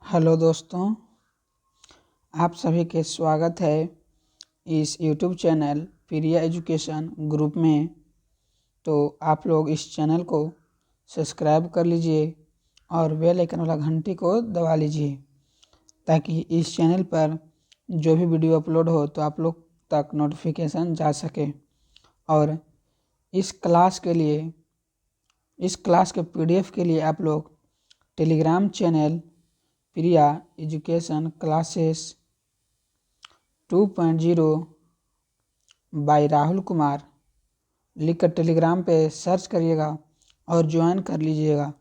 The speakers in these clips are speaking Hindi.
हेलो दोस्तों, आप सभी के स्वागत है इस YouTube channel Priya education group में। तो आप लोग इस चैनल को सब्सक्राइब कर लीजिए और बेल आइकन वाला घंटी को दबा लीजिए ताकि इस चैनल पर जो भी वीडियो अपलोड हो तो आप लोग तक नोटिफिकेशन जा सके। और इस क्लास के PDF के लिए आप लोग Telegram channel Priya education classes 2.0 by Rahul Kumar लिखकर टेलीग्राम पे सर्च करिएगा और ज्वाइन कर लीजिएगा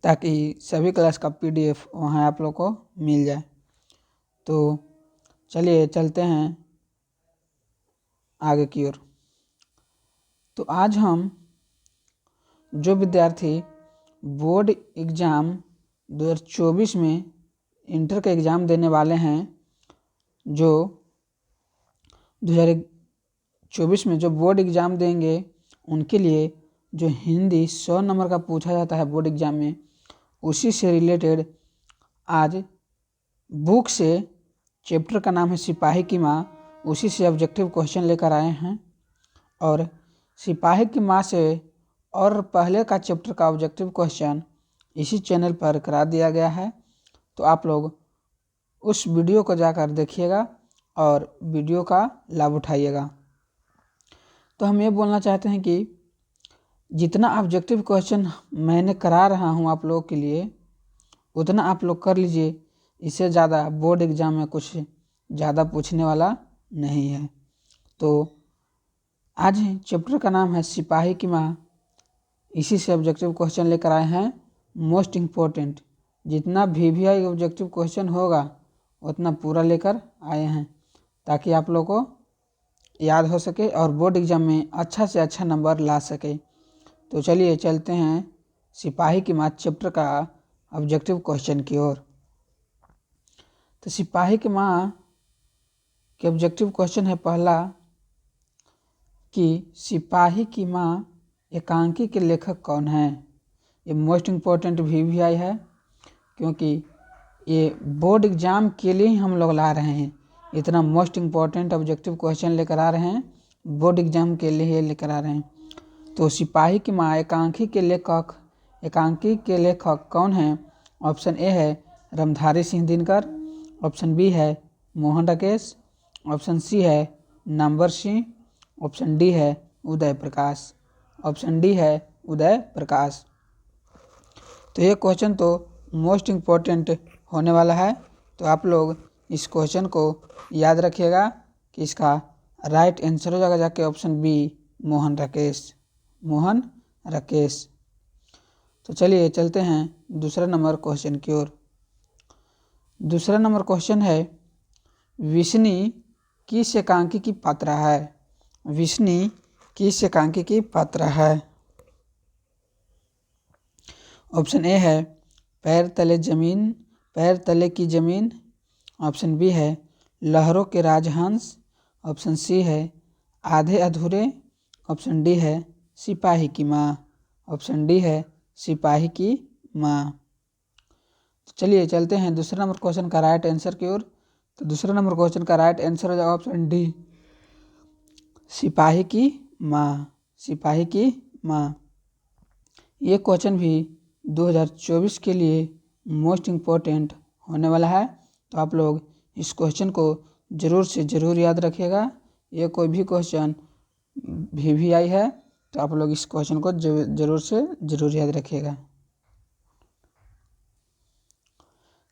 ताकि सभी क्लास का PDF वहाँ आप लोग को मिल जाए। तो चलिए चलते हैं आगे की ओर। तो आज हम जो विद्यार्थी बोर्ड एग्ज़ाम 2024 में इंटर का एग्ज़ाम देने वाले हैं, जो 2024 में जो बोर्ड एग्ज़ाम देंगे उनके लिए जो हिंदी 100 नंबर का पूछा जाता है बोर्ड एग्ज़ाम में, उसी से रिलेटेड आज बुक से चैप्टर का नाम है सिपाही की माँ, उसी से ऑब्जेक्टिव क्वेश्चन लेकर आए हैं। और सिपाही की माँ से और पहले का चैप्टर का ऑब्जेक्टिव क्वेश्चन इसी चैनल पर करा दिया गया है। तो आप लोग उस वीडियो को जाकर देखिएगा और वीडियो का लाभ उठाइएगा। तो हम ये बोलना चाहते हैं कि जितना ऑब्जेक्टिव क्वेश्चन मैंने करा रहा हूँ आप लोगों के लिए, उतना आप लोग कर लीजिए। इससे ज़्यादा बोर्ड एग्ज़ाम में कुछ ज़्यादा पूछने वाला नहीं है। तो आज चैप्टर का नाम है सिपाही की माँ, इसी से ऑब्जेक्टिव क्वेश्चन लेकर आए हैं। मोस्ट इम्पोर्टेंट जितना VVI ऑब्जेक्टिव क्वेश्चन होगा उतना पूरा लेकर आए हैं ताकि आप लोग को याद हो सके और बोर्ड एग्ज़ाम में अच्छा से अच्छा नंबर ला सके। तो चलिए चलते हैं सिपाही की माँ चैप्टर का ऑब्जेक्टिव क्वेश्चन की ओर। तो सिपाही की माँ के ऑब्जेक्टिव क्वेश्चन है पहला कि सिपाही की माँ एकांकी के लेखक कौन है। ये मोस्ट इम्पोर्टेंट VVI है क्योंकि ये बोर्ड एग्ज़ाम के लिए ही हम लोग ला रहे हैं। इतना मोस्ट इम्पोर्टेंट ऑब्जेक्टिव क्वेश्चन लेकर आ रहे हैं, बोर्ड एग्ज़ाम के लिए लेकर आ रहे हैं। तो सिपाही की माँ एकांकी के लेखक कौन है। ऑप्शन ए है रामधारी सिंह दिनकर, ऑप्शन बी है मोहन राकेश, ऑप्शन सी है नामवर सिंह, ऑप्शन डी है उदय प्रकाश। ऑप्शन डी है उदय प्रकाश। तो ये क्वेश्चन तो मोस्ट इम्पोर्टेंट होने वाला है। तो आप लोग इस क्वेश्चन को याद रखिएगा कि इसका राइट आंसर हो जाएगा जाके ऑप्शन बी मोहन राकेश। तो चलिए चलते हैं दूसरा नंबर क्वेश्चन की ओर। दूसरा नंबर क्वेश्चन है विष्णु किस एकांकी की पात्रा है। विष्णु किस एकांकी की पात्रा है। ऑप्शन ए है पैर तले की जमीन, ऑप्शन बी है लहरों के राजहंस, ऑप्शन सी है आधे अधूरे, ऑप्शन डी है सिपाही की माँ। ऑप्शन डी है सिपाही की माँ। तो चलिए चलते हैं दूसरा नंबर क्वेश्चन का राइट आंसर की ओर। तो दूसरा नंबर क्वेश्चन का राइट आंसर हो जाएगा ऑप्शन डी सिपाही की माँ। ये क्वेश्चन भी 2024 के लिए मोस्ट इम्पोर्टेंट होने वाला है। तो आप लोग इस क्वेश्चन को ज़रूर से ज़रूर याद रखिएगा। ये कोई भी क्वेश्चन VVI है तो आप लोग इस क्वेश्चन को ज़रूर से ज़रूर याद रखिएगा।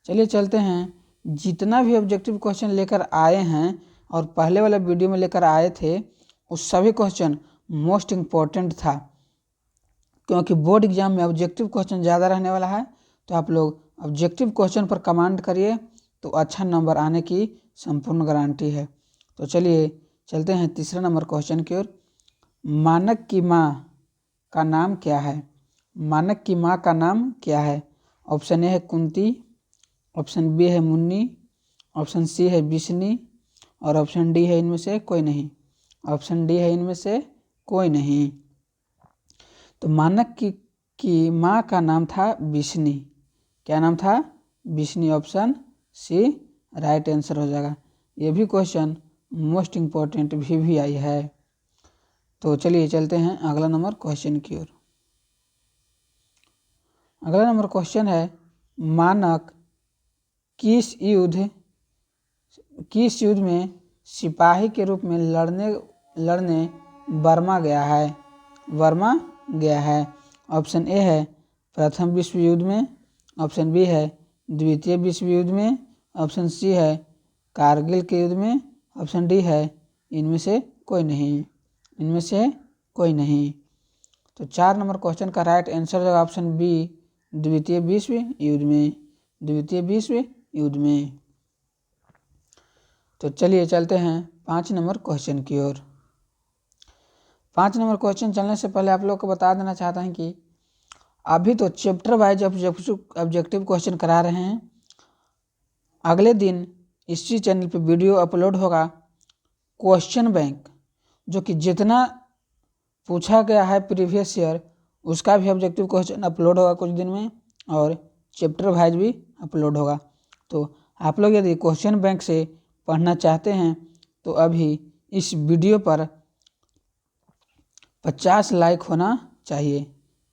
चलिए चलते हैं, जितना भी ऑब्जेक्टिव क्वेश्चन लेकर आए हैं और पहले वाले वीडियो में लेकर आए थे उस सभी क्वेश्चन मोस्ट इम्पोर्टेंट था क्योंकि बोर्ड एग्ज़ाम में ऑब्जेक्टिव क्वेश्चन ज़्यादा रहने वाला है। तो आप लोग ऑब्जेक्टिव क्वेश्चन पर कमांड करिए तो अच्छा नंबर आने की संपूर्ण गारंटी है। तो चलिए चलते हैं तीसरा नंबर क्वेश्चन की ओर। मानक की माँ का नाम क्या है। मानक की माँ का नाम क्या है। ऑप्शन ए है कुंती, ऑप्शन बी है मुन्नी, ऑप्शन सी है विष्णु और ऑप्शन डी है इनमें से कोई नहीं। ऑप्शन डी है इनमें से कोई नहीं। तो मानक की माँ का नाम था विष्णु। क्या नाम था। बिस्नी ऑप्शन सी राइट आंसर हो जाएगा। ये भी क्वेश्चन मोस्ट इम्पोर्टेंट भी आई है। तो चलिए चलते हैं अगला नंबर क्वेश्चन की ओर। अगला नंबर क्वेश्चन है, मानक किस युद्ध में सिपाही के रूप में लड़ने बर्मा गया है। ऑप्शन ए है प्रथम विश्व युद्ध में, ऑप्शन बी है द्वितीय विश्व युद्ध में, ऑप्शन सी है कारगिल के युद्ध में, ऑप्शन डी है इनमें से कोई नहीं। तो 4 नंबर क्वेश्चन का राइट आंसर होगा ऑप्शन बी द्वितीय विश्व युद्ध में। तो चलिए चलते हैं 5 नंबर क्वेश्चन की ओर। 5 नंबर क्वेश्चन चलने से पहले आप लोग को बता देना चाहता हूं कि अभी तो चैप्टर वाइज ऑब्जेक्टिव क्वेश्चन करा रहे हैं। अगले दिन इसी चैनल पे वीडियो अपलोड होगा क्वेश्चन बैंक, जो कि जितना पूछा गया है प्रीवियस ईयर उसका भी ऑब्जेक्टिव क्वेश्चन अपलोड होगा कुछ दिन में, और चैप्टर वाइज भी अपलोड होगा। तो आप लोग यदि क्वेश्चन बैंक से पढ़ना चाहते हैं तो अभी इस वीडियो पर 50 लाइक होना चाहिए,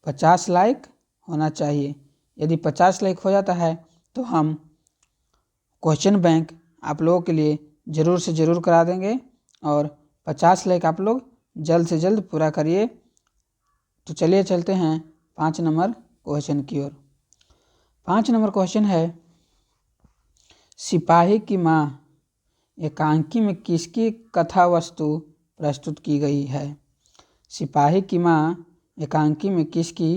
50 लाइक होना चाहिए। यदि 50 लाइक हो जाता है तो हम क्वेश्चन बैंक आप लोगों के लिए ज़रूर से ज़रूर करा देंगे, और 50 लाइक आप लोग जल्द से जल्द पूरा करिए। तो चलिए चलते हैं 5 नंबर क्वेश्चन की ओर। 5 नंबर क्वेश्चन है, सिपाही की माँ एकांकी में किसकी कथा वस्तु प्रस्तुत की गई है? सिपाही की माँ एकांकी में किसकी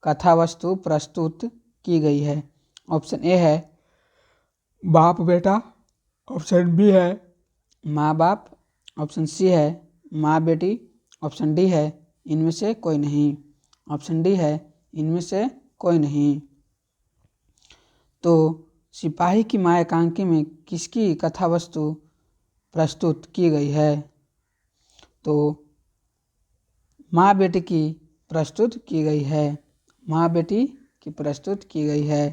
कथा वस्तु प्रस्तुत की गई है? ऑप्शन ए है बाप बेटा, ऑप्शन बी है माँ बाप, ऑप्शन सी है माँ बेटी, ऑप्शन डी है इनमें से कोई नहीं, ऑप्शन डी है इनमें से कोई नहीं। तो सिपाही की माँ एकांकी में किसकी कथा वस्तु प्रस्तुत की गई है? तो माँ बेटी की प्रस्तुत की गई है, माँ बेटी की प्रस्तुत की गई है।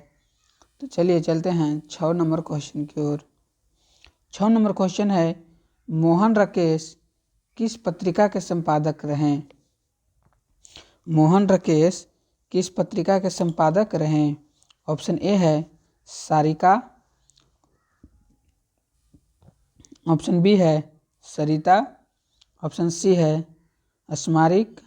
तो चलिए चलते हैं 6 नंबर क्वेश्चन की ओर। 6 नंबर क्वेश्चन है, मोहन राकेश किस पत्रिका के संपादक रहे? मोहन राकेश किस पत्रिका के संपादक रहे? ऑप्शन ए है सारिका, ऑप्शन बी है सरिता, ऑप्शन सी है स्मारिक,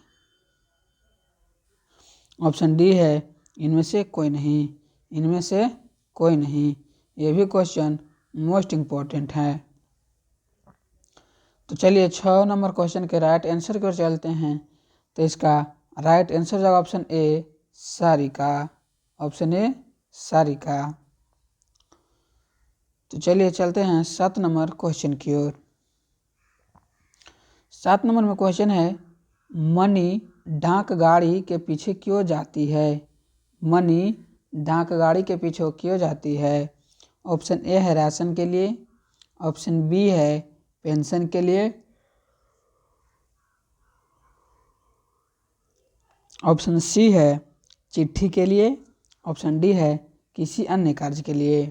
ऑप्शन डी है इनमें से कोई नहीं, इनमें से कोई नहीं। ये भी क्वेश्चन मोस्ट इम्पोर्टेंट है। तो चलिए 6 नंबर क्वेश्चन के राइट आंसर की ओर चलते हैं। तो इसका राइट आंसर होगा option A Sarika, option A Sarika. तो चलिए चलते हैं 7 नंबर क्वेश्चन की ओर। 7 नंबर में क्वेश्चन है, मनी डाक गाड़ी के पीछे क्यों जाती है? मनी डाक गाड़ी के पीछे क्यों जाती है? ऑप्शन ए है राशन के लिए, ऑप्शन बी है पेंशन के लिए, ऑप्शन सी है चिट्ठी के लिए, ऑप्शन डी है किसी अन्य कार्य के लिए,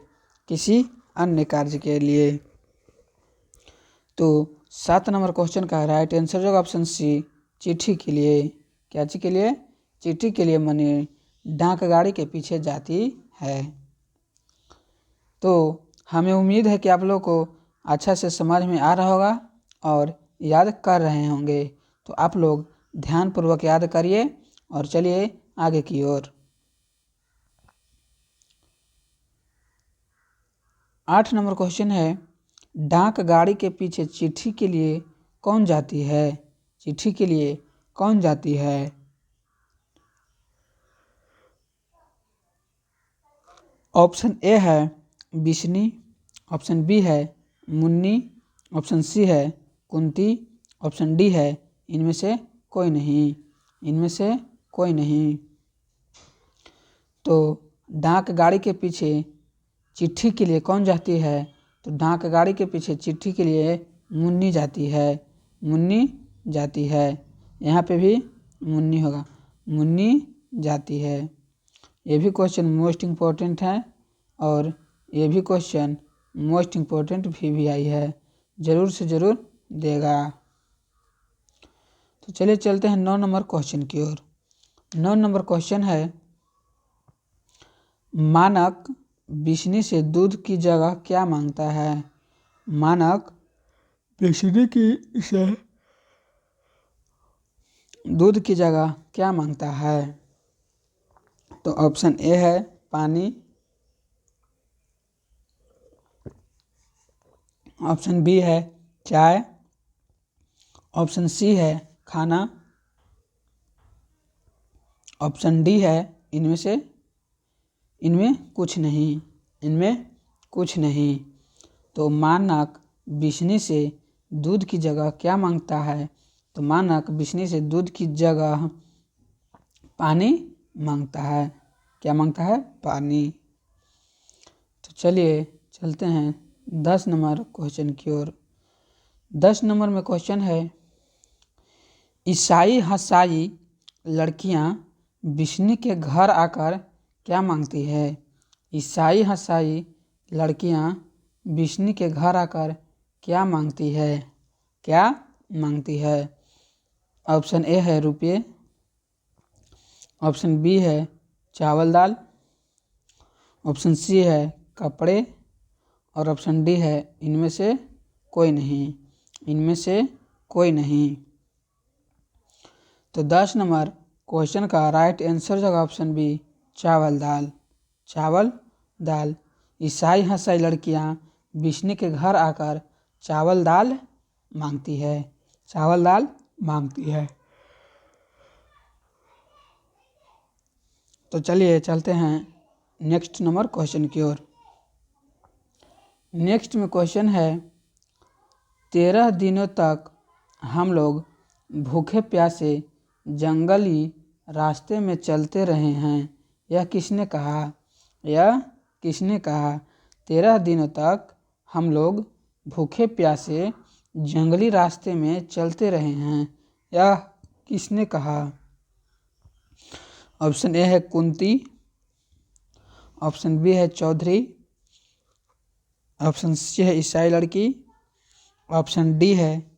किसी अन्य कार्य के लिए। तो 7 नंबर क्वेश्चन का राइट आंसर होगा ऑप्शन सी चिट्ठी के लिए। क्या चीज के लिए? चिट्ठी के लिए मनी डाक गाड़ी के पीछे जाती है। तो हमें उम्मीद है कि आप लोग को अच्छा से समझ में आ रहा होगा और याद कर रहे होंगे। तो आप लोग ध्यानपूर्वक याद करिए और चलिए आगे की ओर। 8 नंबर क्वेश्चन है, डाक गाड़ी के पीछे चिट्ठी के लिए कौन जाती है? चिट्ठी के लिए कौन जाती है? ऑप्शन ए है बिस्नी, ऑप्शन बी है मुन्नी, ऑप्शन सी है कुंती, ऑप्शन डी है इनमें से कोई नहीं, इनमें से कोई नहीं। तो डाक गाड़ी के पीछे चिट्ठी के लिए कौन जाती है? तो डाक गाड़ी के पीछे चिट्ठी के लिए मुन्नी जाती है, मुन्नी जाती है। यहाँ पे भी मुन्नी होगा, मुन्नी जाती है। ये भी क्वेश्चन मोस्ट इम्पोर्टेंट है और ये भी क्वेश्चन मोस्ट इम्पोर्टेंट भी आई है, ज़रूर से ज़रूर देगा। तो चलिए चलते हैं 9 नंबर क्वेश्चन की ओर। 9 नंबर क्वेश्चन है, मानक बिशनी से दूध की जगह क्या मांगता है? मानक बिशनी की से दूध की जगह क्या मांगता है? तो ऑप्शन ए है पानी, ऑप्शन बी है चाय, ऑप्शन सी है खाना, ऑप्शन डी है इनमें कुछ नहीं। तो मानक बिशनी से दूध की जगह क्या मांगता है? तो मानक बिशनी से दूध की जगह पानी मांगता है। क्या मांगता है? पानी। तो चलिए चलते हैं 10 नंबर क्वेश्चन की ओर। 10 नंबर में क्वेश्चन है, ईसाई हसाई लड़कियां बिशनी के घर आकर क्या मांगती है? ईसाई हसाई लड़कियां बिशनी के घर आकर क्या मांगती है? ऑप्शन ए है रुपये, ऑप्शन बी है चावल दाल, ऑप्शन सी है कपड़े और ऑप्शन डी है इनमें से कोई नहीं। तो 10 नंबर क्वेश्चन का राइट आंसर होगा ऑप्शन बी चावल दाल। ईसाई हसाई लड़कियां बिशनी के घर आकर चावल दाल मांगती है। तो चलिए चलते हैं नेक्स्ट नंबर क्वेश्चन की ओर। नेक्स्ट में क्वेश्चन है, 13 दिनों तक हम लोग भूखे प्यासे जंगली रास्ते में चलते रहे हैं। यह किसने कहा? 13 दिनों तक हम लोग भूखे प्यासे जंगली रास्ते में चलते रहे हैं। यह किसने कहा? ऑप्शन ए है कुंती, ऑप्शन बी है चौधरी, ऑप्शन सी है ईसाई लड़की, ऑप्शन डी है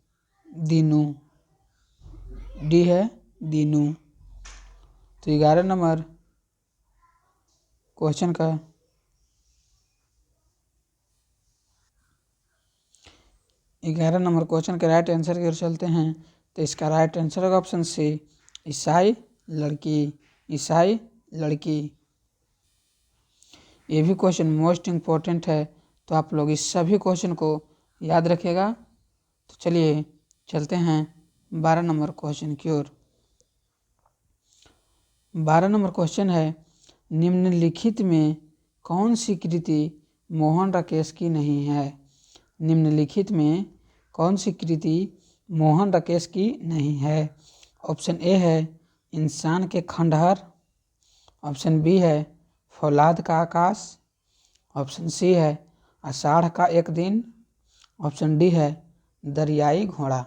दीनू। तो 11 नंबर क्वेश्चन का राइट आंसर की ओर चलते हैं। तो इसका राइट आंसर होगा ऑप्शन सी ईसाई लड़की। ये भी क्वेश्चन मोस्ट इम्पोर्टेंट है, तो आप लोग इस सभी क्वेश्चन को याद रखिएगा। तो चलिए चलते हैं 12 नंबर क्वेश्चन की ओर। 12 नंबर क्वेश्चन है, निम्नलिखित में कौन सी कृति मोहन राकेश की नहीं है? निम्नलिखित में कौन सी कृति मोहन राकेश की नहीं है? ऑप्शन ए है इंसान के खंडहर, ऑप्शन बी है फौलाद का आकाश, ऑप्शन सी है आषाढ़ का एक दिन, ऑप्शन डी है दरियाई घोड़ा।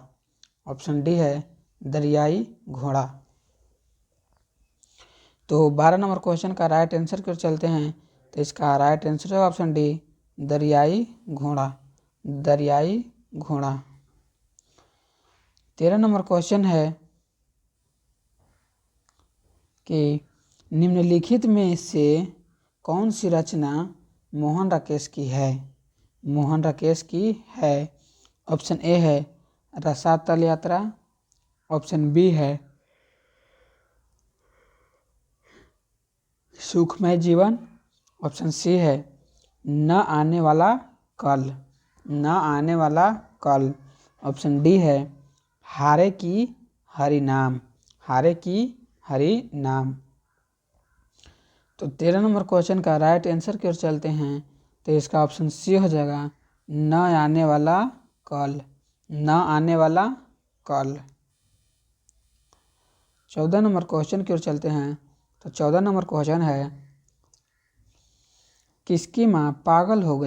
तो 12 नंबर क्वेश्चन का राइट आंसर की ओर चलते हैं। तो इसका राइट आंसर है ऑप्शन डी दरियाई घोड़ा। 13 नंबर क्वेश्चन है कि निम्नलिखित में से कौन सी रचना मोहन राकेश की है? ऑप्शन ए है रसातल यात्रा, ऑप्शन बी है सुखमय जीवन, ऑप्शन सी है न आने वाला कल, ऑप्शन डी है हारे की हरि नाम। तो 13 नंबर क्वेश्चन का राइट आंसर की ओर चलते हैं। तो इसका ऑप्शन सी हो जाएगा न आने वाला कल। 14 नंबर क्वेश्चन की ओर चलते हैं। तो 14 नंबर क्वेश्चन है, किसकी माँ पागल हो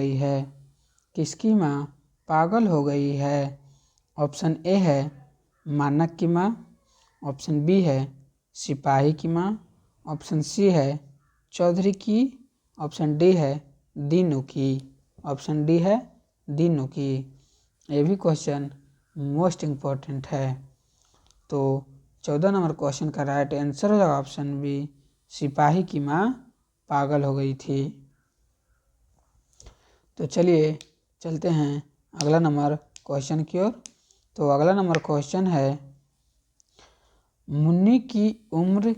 गई है? ऑप्शन ए है मानक की माँ, ऑप्शन बी है सिपाही की माँ, ऑप्शन सी है चौधरी की, ऑप्शन डी है दिनों की। ऑप्शन डी है दिनों की। ये भी क्वेश्चन मोस्ट इम्पोर्टेंट है। तो 14 नंबर क्वेश्चन का राइट आंसर होगा ऑप्शन बी, सिपाही की माँ पागल हो गई थी। तो चलिए चलते हैं अगला नंबर क्वेश्चन की ओर। तो अगला नंबर क्वेश्चन है, मुन्नी की उम्र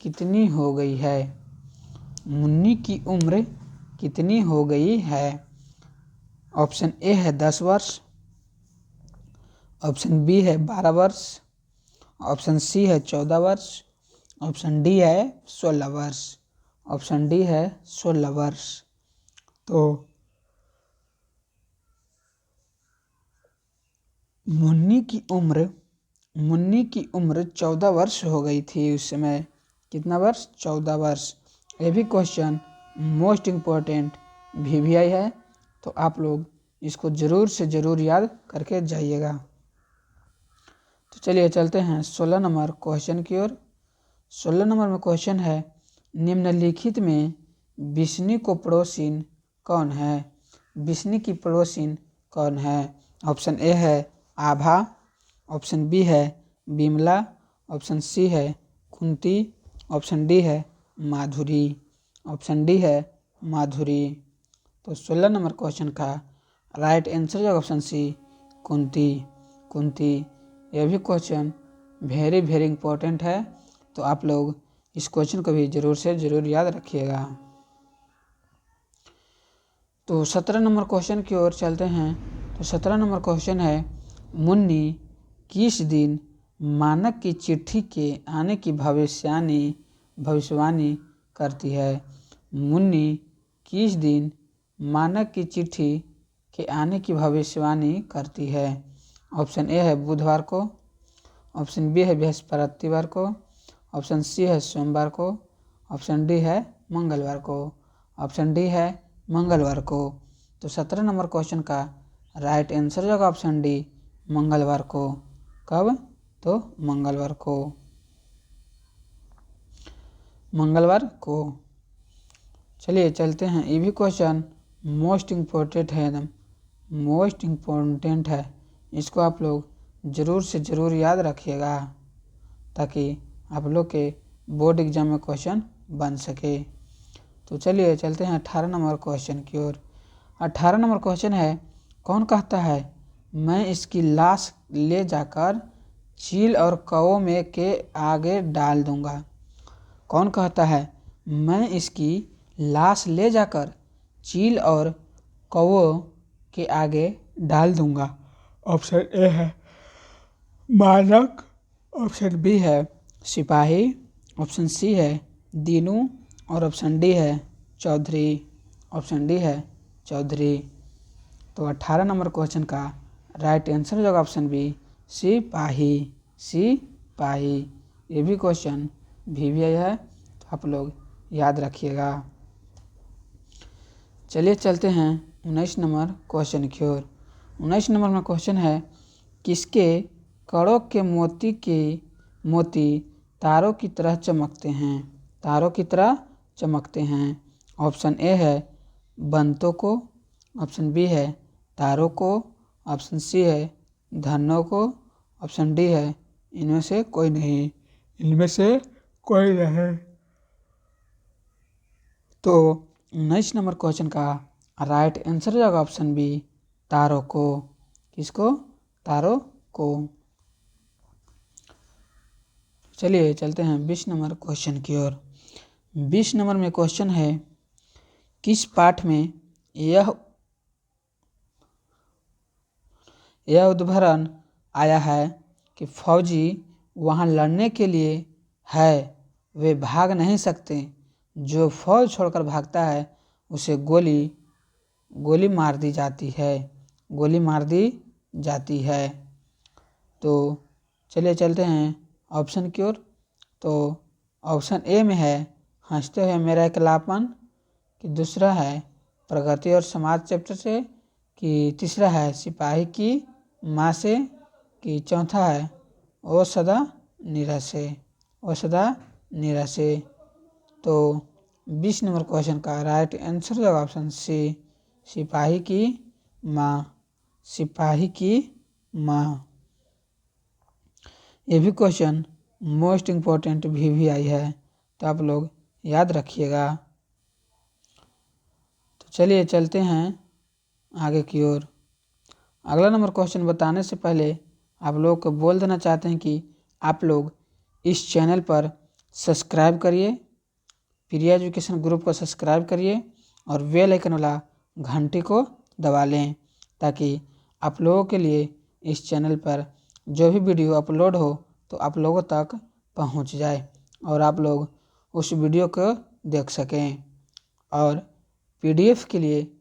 कितनी हो गई है? मुन्नी की उम्र कितनी हो गई है? ऑप्शन ए है 10 वर्ष, ऑप्शन बी है 12 वर्ष, ऑप्शन सी है 14 वर्ष, ऑप्शन डी है 16 वर्ष। ऑप्शन डी है 16 वर्ष। तो मुन्नी की उम्र 14 वर्ष हो गई थी उस समय। कितना वर्ष? 14 वर्ष। ये भी क्वेश्चन मोस्ट इम्पोर्टेंट VVI है, तो आप लोग इसको ज़रूर से ज़रूर याद करके जाइएगा। तो चलिए चलते हैं 16 नंबर क्वेश्चन की ओर। 16 नंबर में क्वेश्चन है, निम्नलिखित में बिस्नी को पड़ोसिन कौन है? बिस्नी की पड़ोसिन कौन है? ऑप्शन ए है आभा, ऑप्शन बी है बिमला, ऑप्शन सी है कुंती, ऑप्शन डी है माधुरी। ऑप्शन डी है माधुरी। तो 16 नंबर क्वेश्चन का राइट आंसर है ऑप्शन सी, कुंती। कुंती। यह भी क्वेश्चन वेरी इंपॉर्टेंट है, तो आप लोग इस क्वेश्चन को भी ज़रूर से ज़रूर याद रखिएगा। तो 17 नंबर क्वेश्चन की ओर चलते हैं। तो 17 नंबर क्वेश्चन है, मुन्नी किस दिन मानक की चिट्ठी के आने की भविष्यवाणी करती है? मुन्नी किस दिन मानक की चिट्ठी के आने की भविष्यवाणी करती है? ऑप्शन ए है बुधवार को, ऑप्शन बी है बृहस्पतिवार को, ऑप्शन सी है सोमवार को, ऑप्शन डी है मंगलवार को। ऑप्शन डी है मंगलवार को। तो 17 नंबर क्वेश्चन का राइट आंसर होगा ऑप्शन डी, मंगलवार को। कब? तो मंगलवार को। मंगलवार को। चलिए चलते हैं, ये भी क्वेश्चन मोस्ट इम्पोर्टेंट है, एकदम मोस्ट इम्पोर्टेंट है। इसको आप लोग ज़रूर से ज़रूर याद रखिएगा, ताकि आप लोग के बोर्ड एग्जाम में क्वेश्चन बन सके। तो चलिए चलते हैं 18 नंबर क्वेश्चन की ओर। 18 नंबर क्वेश्चन है, कौन कहता है मैं इसकी लाश ले जाकर चील और कौओं में के आगे डाल दूंगा? कौन कहता है मैं इसकी लाश ले जाकर चील और कौओं के आगे डाल दूंगा? ऑप्शन ए है मानक, ऑप्शन बी है सिपाही, ऑप्शन सी है दीनू, और ऑप्शन डी है चौधरी। ऑप्शन डी है चौधरी। तो 18 नंबर क्वेश्चन का राइट आंसर हो जाएगा ऑप्शन बी, सिपाही। सिपाही। ये भी क्वेश्चन VVI है, तो आप लोग याद रखिएगा। चलिए चलते हैं 19 नंबर क्वेश्चन की ओर। 19 नंबर में क्वेश्चन है, किसके कड़ों के मोती तारों की तरह चमकते हैं? तारों की तरह चमकते हैं। ऑप्शन ए है बंतों को, ऑप्शन बी है तारों को, ऑप्शन सी है धनों को, ऑप्शन डी है इनमें से कोई नहीं। इनमें से कोई नहीं। तो 19 नंबर क्वेश्चन का राइट आंसर हो जाएगा ऑप्शन बी, तारों को। किसको? तारों को। चलिए चलते हैं 20 नंबर क्वेश्चन की ओर। 20 नंबर में क्वेश्चन है, किस पाठ में यह उदाहरण आया है कि फौजी वहां लड़ने के लिए है, वे भाग नहीं सकते, जो फौज छोड़कर भागता है उसे गोली मार दी जाती है। गोली मार दी जाती है। तो चलिए चलते हैं ऑप्शन की ओर। तो ऑप्शन ए में है हंसते हुए मेरा अकेलापन, कि दूसरा है प्रगति और समाज चैप्टर से, कि तीसरा है सिपाही की माँ से, कि चौथा है ओ सदा निराश से। ओ सदा निराश से। तो 20 नंबर क्वेश्चन का राइट आंसर जो ऑप्शन सी, सिपाही की माँ, सिपाही की माँ। ये भी क्वेश्चन मोस्ट इम्पोर्टेंट भी आई है, तो आप लोग याद रखिएगा। तो चलिए चलते हैं आगे की ओर। अगला नंबर क्वेश्चन बताने से पहले आप लोग को बोल देना चाहते हैं कि आप लोग इस चैनल पर सब्सक्राइब करिए, प्रिया एजुकेशन ग्रुप को सब्सक्राइब करिए और बेल आइकन वाला घंटी को दबा लें, ताकि आप लोगों के लिए इस चैनल पर जो भी वीडियो अपलोड हो तो आप लोगों तक पहुंच जाए और आप लोग उस वीडियो को देख सकें। और पीडीएफ के लिए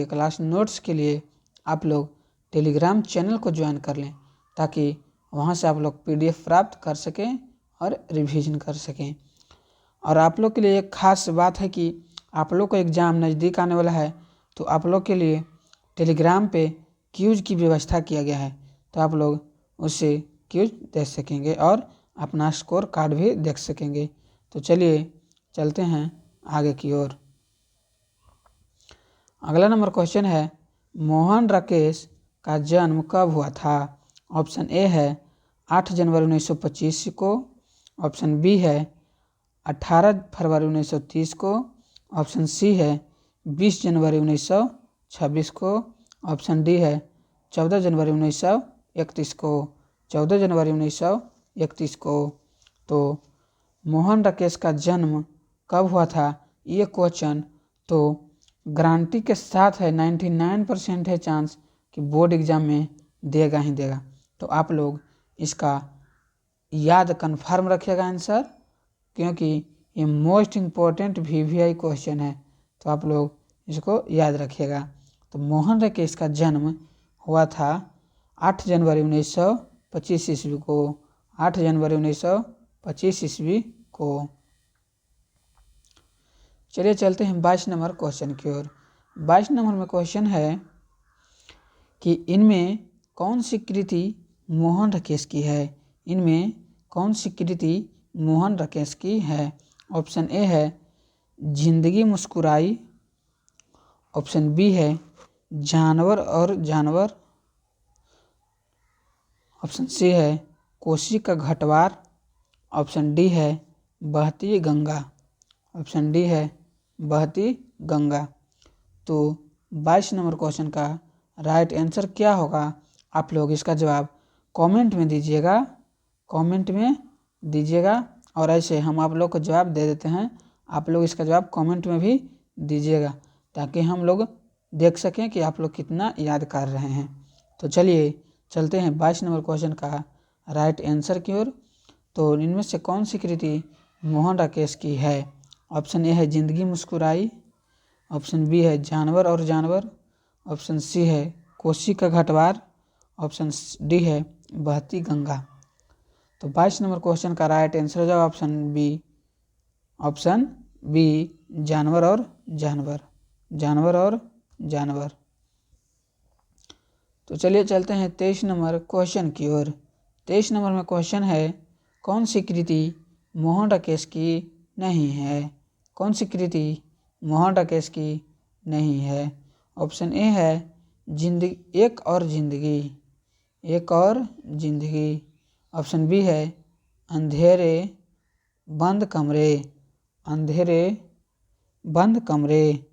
क्लास नोट्स के लिए आप लोग टेलीग्राम चैनल को ज्वाइन कर लें, ताकि वहां से आप लोग पीडीएफ प्राप्त कर सकें और रिवीजन कर सकें। और आप लोग के लिए एक खास बात है कि आप लोग को एग्ज़ाम नज़दीक आने वाला है, तो आप लोग के लिए टेलीग्राम पे क्यूज की व्यवस्था किया गया है, तो आप लोग उससे क्यूज देख सकेंगे और अपना स्कोर कार्ड भी देख सकेंगे। तो चलिए चलते हैं आगे की ओर। अगला नंबर क्वेश्चन है, मोहन राकेश का जन्म कब हुआ था? ऑप्शन ए है 8 जनवरी 1925 को, ऑप्शन बी है 18 फरवरी 1930 को, ऑप्शन सी है 20 जनवरी 1926 को, ऑप्शन डी है 14 जनवरी 1931 को, 14 जनवरी 1931 को। तो मोहन राकेश का जन्म कब हुआ था, ये क्वेश्चन तो गारंटी के साथ है, 99% है चांस कि बोर्ड एग्ज़ाम में देगा ही देगा। तो आप लोग इसका याद कन्फर्म रखिएगा आंसर, क्योंकि ये मोस्ट इम्पोर्टेंट VVI क्वेश्चन है, तो आप लोग इसको याद रखिएगा। तो मोहन राकेश का जन्म हुआ था 8 जनवरी 1925 ईस्वी को, 8 जनवरी 1925 ईस्वी को। चलिए चलते हैं 22 नंबर क्वेश्चन की ओर। 22 नंबर में क्वेश्चन है कि इनमें कौन सी कृति मोहन राकेश की है? इनमें कौन सी कृति मोहन राकेश की है? ऑप्शन ए है जिंदगी मुस्कुराई, ऑप्शन बी है जानवर और जानवर, ऑप्शन सी है कोसी का घटवार, ऑप्शन डी है बहती गंगा, ऑप्शन डी है बहती गंगा। तो 22 नंबर क्वेश्चन का राइट आंसर क्या होगा? आप लोग इसका जवाब कमेंट में दीजिएगा, कमेंट में दीजिएगा। और ऐसे हम आप लोग को जवाब दे देते हैं, आप लोग इसका जवाब कमेंट में भी दीजिएगा, ताकि हम लोग देख सकें कि आप लोग कितना याद कर रहे हैं। तो चलिए चलते हैं 22 नंबर क्वेश्चन का राइट आंसर की ओर। तो इनमें से कौन सी कृति मोहन राकेश की है? ऑप्शन ए है जिंदगी मुस्कुराई, ऑप्शन बी है जानवर और जानवर, ऑप्शन सी है कोसी का घटवार, ऑप्शन डी है बहती गंगा। तो 22 नंबर क्वेश्चन का राइट आंसर हो जाएगा ऑप्शन बी, ऑप्शन बी जानवर और जानवर, जानवर और जानवर। तो चलिए चलते हैं 23 नंबर क्वेश्चन की ओर। 23 नंबर में क्वेश्चन है कौन सी कृति मोहन राकेश की नहीं है? कौन सी कृति मोहन राकेश की नहीं है? ऑप्शन ए है जिंदगी, एक और जिंदगी, एक और जिंदगी, ऑप्शन बी है अंधेरे बंद कमरे, अंधेरे बंद कमरे,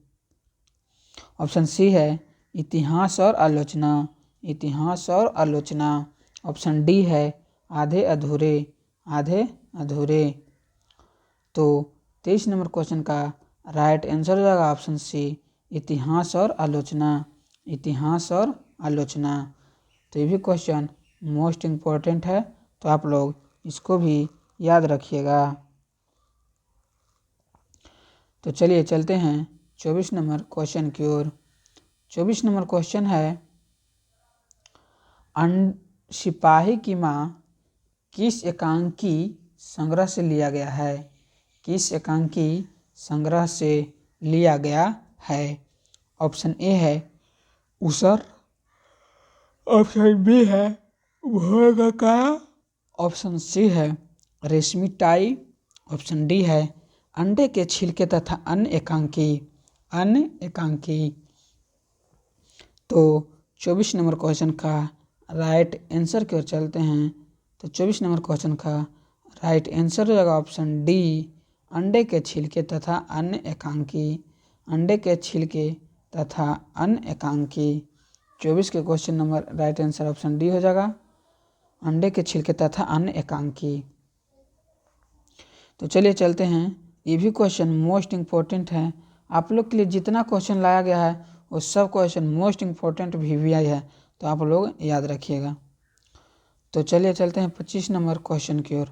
ऑप्शन सी है इतिहास और आलोचना, इतिहास और आलोचना, ऑप्शन डी है आधे अधूरे, आधे अधूरे। तो 23 नंबर क्वेश्चन का राइट आंसर हो जाएगा ऑप्शन सी, इतिहास और आलोचना, इतिहास और आलोचना। तो ये भी क्वेश्चन मोस्ट इम्पोर्टेंट है, तो आप लोग इसको भी याद रखिएगा। तो चलिए चलते हैं 24 नंबर क्वेश्चन की ओर। 24 नंबर क्वेश्चन है सिपाही की माँ किस एकांकी संग्रह से लिया गया है? किस एकांकी संग्रह से लिया गया है? ऑप्शन ए है उसर, ऑप्शन बी है भोरगका, ऑप्शन सी है रेशमी टाई, ऑप्शन डी है अंडे के छिलके तथा अन्य एकांकी। तो 24 नंबर क्वेश्चन का राइट आंसर की ओर चलते हैं। तो 24 नंबर क्वेश्चन का राइट आंसर हो जाएगा ऑप्शन डी, अंडे के छिलके तथा अन्य एकांकी। अंडे के छिलके तथा अन्य एकांकी। 24 के question number right answer option D हो जाएगा, अंडे के छिलके तथा अन्य एकांकी। तो चलिए चलते हैं, ये भी क्वेश्चन मोस्ट इम्पोर्टेंट है। आप लोग के लिए जितना क्वेश्चन लाया गया है वो सब क्वेश्चन मोस्ट इम्पोर्टेंट VVI है, तो आप लोग याद रखिएगा। तो चलिए चलते हैं 25 नंबर क्वेश्चन की ओर।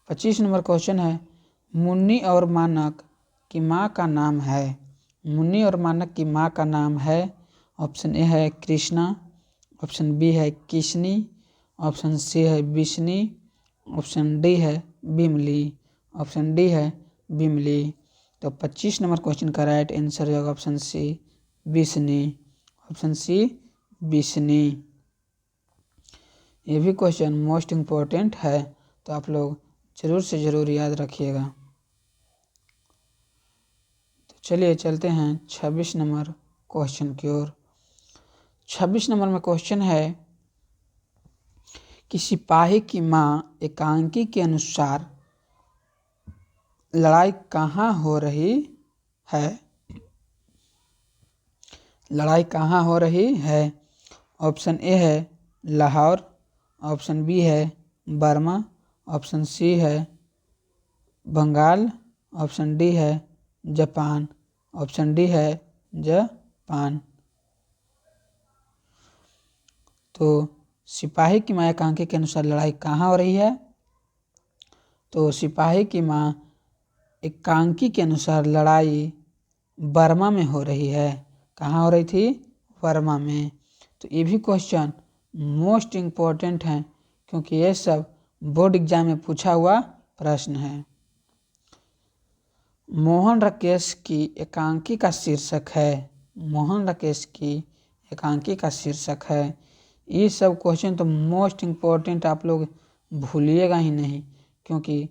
25 नंबर क्वेश्चन है, मुन्नी और मानक की माँ का नाम है। मुन्नी और मानक की माँ का नाम है। ऑप्शन ए है कृष्णा, ऑप्शन बी है किशनी, ऑप्शन सी है बिशनी, ऑप्शन डी है बिमली, ऑप्शन डी है बिमली। तो 25 नंबर क्वेश्चन का राइट आंसर होगा ऑप्शन सी बिशनी। ऑप्शन सी बिशनी। ये भी क्वेश्चन मोस्ट इम्पोर्टेंट है, तो आप लोग जरूर से ज़रूर याद रखिएगा। तो चलिए चलते हैं 26 नंबर क्वेश्चन की ओर। 26 नंबर में क्वेश्चन है कि सिपाही की माँ एकांकी के अनुसार लड़ाई कहाँ हो रही है। लड़ाई कहाँ हो रही है। ऑप्शन ए है लाहौर, ऑप्शन बी है बर्मा, ऑप्शन सी है बंगाल, ऑप्शन डी है जापान, ऑप्शन डी है जापान। तो सिपाही की माँ एकांकी के अनुसार लड़ाई कहाँ हो रही है। तो सिपाही की माँ एकांकी के अनुसार लड़ाई बर्मा में हो रही है। कहाँ हो रही थी, बर्मा में। तो ये भी क्वेश्चन मोस्ट इम्पोर्टेंट है, क्योंकि ये सब बोर्ड एग्जाम में पूछा हुआ प्रश्न है। मोहन राकेश की एकांकी का शीर्षक है। मोहन राकेश की एकांकी का शीर्षक है। ये सब क्वेश्चन तो मोस्ट इम्पोर्टेंट, आप लोग भूलिएगा ही नहीं, क्योंकि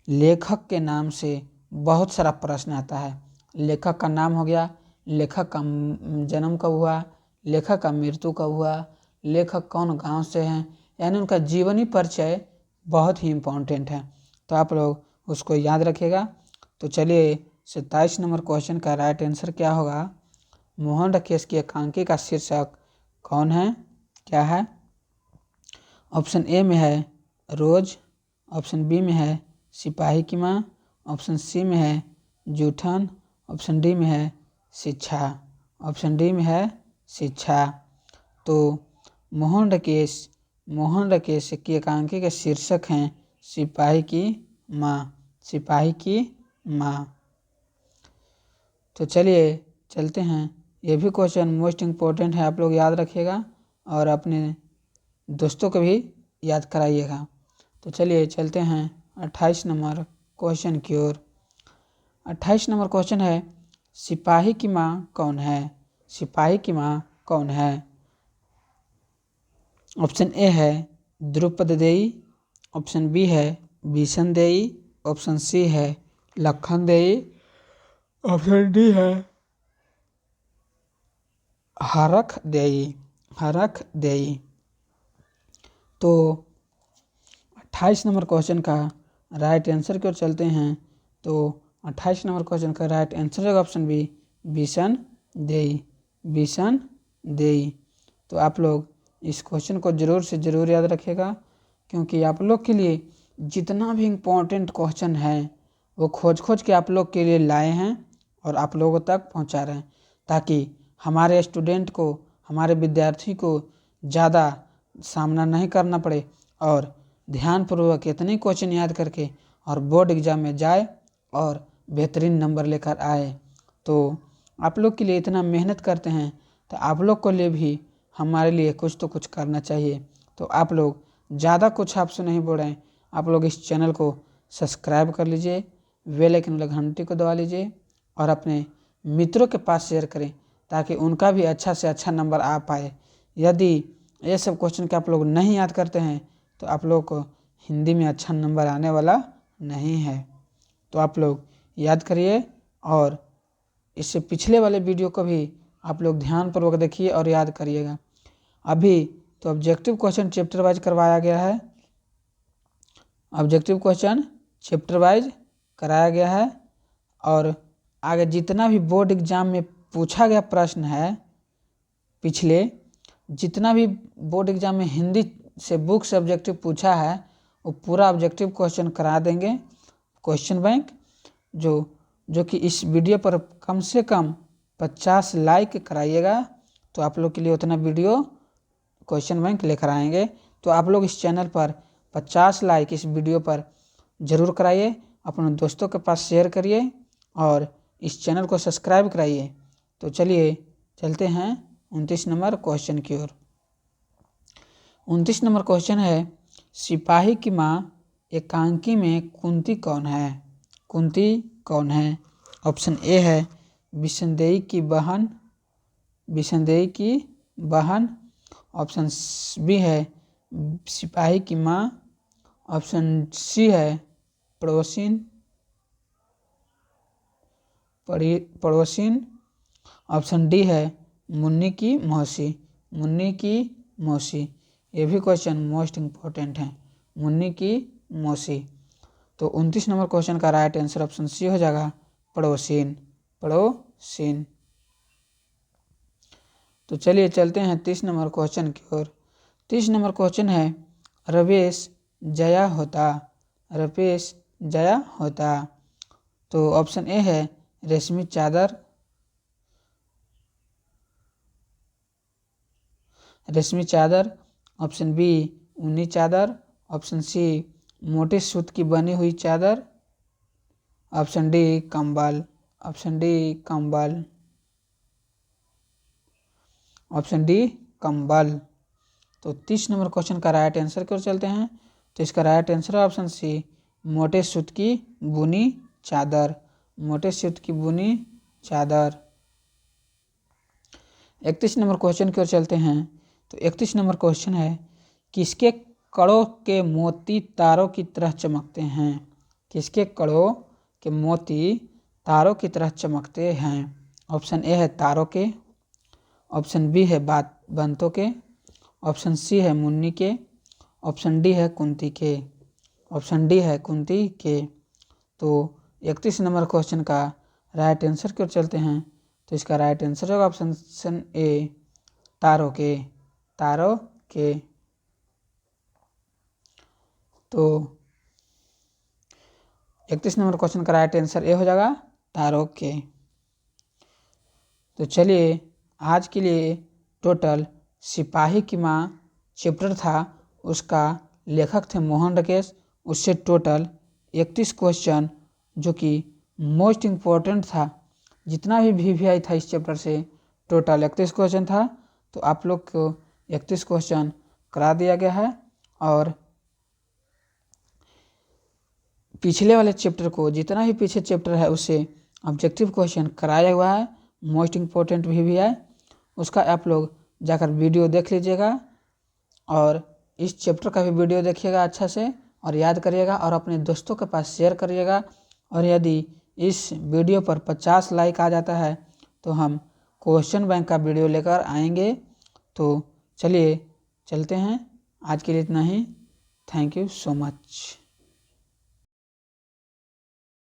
लेखक के नाम से बहुत सारा प्रश्न आता है। लेखक का नाम हो गया, लेखक का जन्म कब हुआ, लेखक का मृत्यु कब हुआ, लेखक कौन गांव से हैं, यानी उनका जीवनी परिचय बहुत ही इम्पोर्टेंट है, तो आप लोग उसको याद रखिएगा। तो चलिए 27 नंबर क्वेश्चन का राइट आंसर क्या होगा। मोहन राकेश की एकांकी का शीर्षक कौन है, क्या है। ऑप्शन ए में है रोज, ऑप्शन बी में है सिपाही की माँ, ऑप्शन सी में है जूठन, ऑप्शन डी में है शिक्षा, ऑप्शन डी में है शिक्षा। तो मोहन राकेश की एकांकी के शीर्षक हैं सिपाही की माँ, सिपाही की माँ। तो चलिए चलते हैं, ये भी क्वेश्चन मोस्ट इम्पोर्टेंट है, आप लोग याद रखिएगा और अपने दोस्तों को भी याद कराइएगा। तो चलिए चलते हैं 28 नंबर क्वेश्चन की ओर। 28 नंबर क्वेश्चन है, सिपाही की माँ कौन है। सिपाही की माँ कौन है। ऑप्शन ए है द्रौपदी देवी, ऑप्शन बी है बिशन देवी, ऑप्शन सी है लखन देवी, ऑप्शन डी है हरख देवी। तो 28 नंबर क्वेश्चन का राइट आंसर की ओर चलते हैं। तो 28 नंबर क्वेश्चन का राइट आंसर होगा ऑप्शन बी बिशन देवी। तो आप लोग इस क्वेश्चन को ज़रूर से ज़रूर याद रखिएगा, क्योंकि आप लोग के लिए जितना भी इम्पोर्टेंट क्वेश्चन है वो खोज के आप लोग के लिए लाए हैं और आप लोगों तक पहुंचा रहे हैं, ताकि हमारे स्टूडेंट को, हमारे विद्यार्थी को ज़्यादा सामना नहीं करना पड़े और ध्यानपूर्वक इतने क्वेश्चन याद करके और बोर्ड एग्ज़ाम में जाए और बेहतरीन नंबर लेकर आए। तो आप लोग के लिए इतना मेहनत करते हैं, तो आप लोग को लिए भी हमारे लिए कुछ तो कुछ करना चाहिए। तो आप लोग ज़्यादा कुछ आपसे नहीं बोल रहे हैं, आप लोग इस चैनल को सब्सक्राइब कर लीजिए, बेल आइकन वाली घंटी को दबा लीजिए और अपने मित्रों के पास शेयर करें, ताकि उनका भी अच्छा से अच्छा नंबर आ पाए। यदि ये सब क्वेश्चन के आप लोग नहीं याद करते हैं तो आप लोग को हिंदी में अच्छा नंबर आने वाला नहीं है। तो आप लोग याद करिए और इससे पिछले वाले वीडियो को भी आप लोग ध्यानपूर्वक देखिए और याद करिएगा। अभी तो ऑब्जेक्टिव क्वेश्चन चैप्टर वाइज करवाया गया है, ऑब्जेक्टिव क्वेश्चन चैप्टर वाइज कराया गया है और आगे जितना भी बोर्ड एग्जाम में पूछा गया प्रश्न है, पिछले जितना भी बोर्ड एग्जाम में हिंदी से बुक से ऑब्जेक्टिव पूछा है वो पूरा ऑब्जेक्टिव क्वेश्चन करा देंगे क्वेश्चन बैंक, जो कि इस वीडियो पर कम से कम 50 लाइक कराइएगा तो आप लोग के लिए उतना वीडियो क्वेश्चन बैंक लेकर आएंगे। तो आप लोग इस चैनल पर 50 लाइक इस वीडियो पर ज़रूर कराइए, अपने दोस्तों के पास शेयर करिए और इस चैनल को सब्सक्राइब कराइए। तो चलिए चलते हैं 29 नंबर क्वेश्चन की ओर। 29 नंबर क्वेश्चन है, सिपाही की माँ एकांकी में कुंती कौन है? कुंती कौन है? ऑप्शन ए है विसंदेही की बहन, विसंदेही की बहन। ऑप्शन बी है सिपाही की माँ। ऑप्शन सी है पड़ोसिन, पड़ोसिन। ऑप्शन डी है मुन्नी की मौसी, मुन्नी की मौसी। ये भी क्वेश्चन मोस्ट इम्पोर्टेंट है, मुन्नी की मौसी। तो 29 नंबर क्वेश्चन का राइट आंसर ऑप्शन सी हो जाएगा पड़ोसिन, पड़ोसिन। तो चलिए चलते हैं 30 नंबर क्वेश्चन की ओर। 30 नंबर क्वेश्चन है, रवेश जया होता, रवेश जया होता। तो ऑप्शन ए है रेशमी चादर, रेशमी चादर। ऑप्शन बी ऊनी चादर। ऑप्शन सी मोटे सूत की बनी हुई चादर। ऑप्शन डी कंबल, ऑप्शन डी कंबल। ऑप्शन डी कंबल। तो 30 नंबर क्वेश्चन का राइट आंसर की ओर चलते हैं। तो इसका राइट आंसर है ऑप्शन सी मोटे सूत की बुनी चादर, मोटे सूत की बुनी चादर। 31 नंबर क्वेश्चन की ओर चलते हैं। तो 31 नंबर क्वेश्चन है, किसके कड़ों के मोती तारों की तरह चमकते हैं? किसके कड़ों के मोती तारों की तरह चमकते हैं? ऑप्शन ए है तारों के। ऑप्शन बी है बंतों के। ऑप्शन सी है मुन्नी के। ऑप्शन डी है कुंती के। ऑप्शन डी है कुंती के। तो 31 नंबर क्वेश्चन का राइट आंसर की ओर चलते हैं। तो इसका राइट आंसर होगा ऑप्शन ए तारों के, तारों के। तो 31 नंबर क्वेश्चन का राइट आंसर ए हो जाएगा तारों के। तो चलिए आज के लिए टोटल सिपाही की माँ चैप्टर था, उसका लेखक थे मोहन राकेश। उससे टोटल 31 क्वेश्चन जो कि मोस्ट इम्पोर्टेंट था, जितना भी VVI था इस चैप्टर से टोटल 31 क्वेश्चन था। तो आप लोग को 31 क्वेश्चन करा दिया गया है और पिछले वाले चैप्टर को जितना भी पीछे चैप्टर है उससे ऑब्जेक्टिव क्वेश्चन कराया हुआ है मोस्ट इम्पोर्टेंट VVI, उसका आप लोग जाकर वीडियो देख लीजिएगा और इस चैप्टर का भी वीडियो देखिएगा अच्छा से और याद करिएगा और अपने दोस्तों के पास शेयर करिएगा। और यदि इस वीडियो पर 50 लाइक आ जाता है तो हम क्वेश्चन बैंक का वीडियो लेकर आएंगे। तो चलिए चलते हैं, आज के लिए इतना ही। Thank you so much.